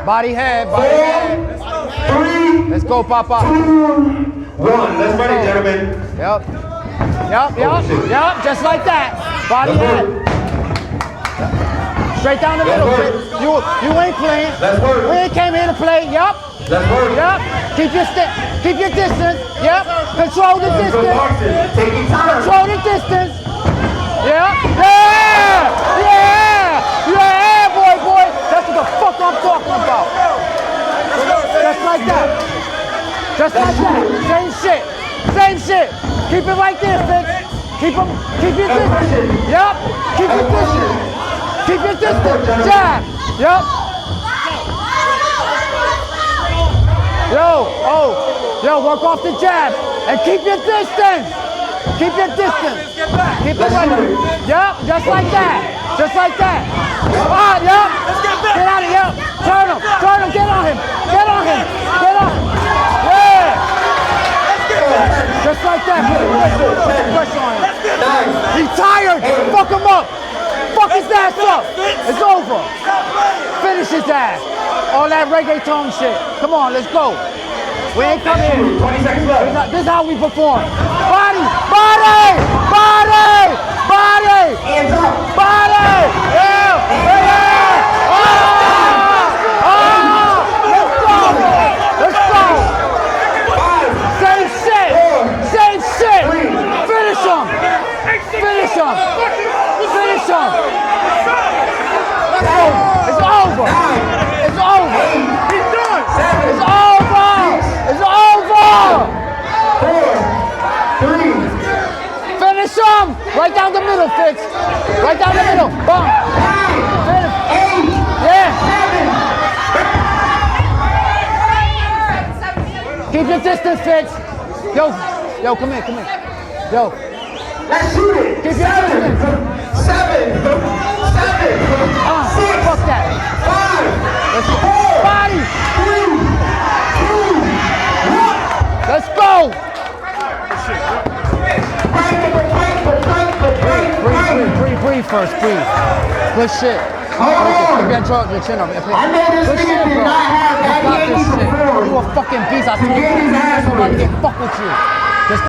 Body head, body head. 3, Let's go, Papa. 2, 1. Let's ready, gentlemen. Yep. Just like that. Body head. Straight down the middle. You ain't playing. Let's work. We ain't came here to play. Yep. Let's work. Yep. Keep your distance. Yep. Control the distance. Take your time. Control the distance. Yeah. Yeah, boy. That's what the fuck I'm talking about. Just like that. Just like that. Same shit. Keep it right there, Fitz. Keep your distance. Yep. Keep your distance. Keep your distance. Jab. Yep. Yo, work off the jab. And keep your distance. Keep your distance. Keep it right there. Yep, just like that. Just like that. Yep. Get out of here. Turn him. Get on him. Yeah. Just like that. Put pressure on him. He's tired. Fuck him up. Fuck his ass up. It's over. Finish his ass. All that reggaeton shit. Come on, let's go. We ain't come in. 20 seconds left. This is how we perform. Body. Hands up. Body. Yeah. Let's go. Same shit. Finish him. It's over. He's done. It's over. 4, 3. Finish him. Right down the middle, Fitz. Right down the middle. Boom. Finish. 8, 7. Keep your distance, Fitz. Yo, come here. Yo. Let's shoot it. Keep your distance. 7. 6. Fuck that. 5. Let's go. 4. Body. 3, 2, 1. Let's go. Breathe first. Good shit. Keep your chin up. I know this Good nigga shit, did bro. not have that You got game this shit. before. You a fucking beast. I told you. He gave his ass Nobody away. can fuck with you.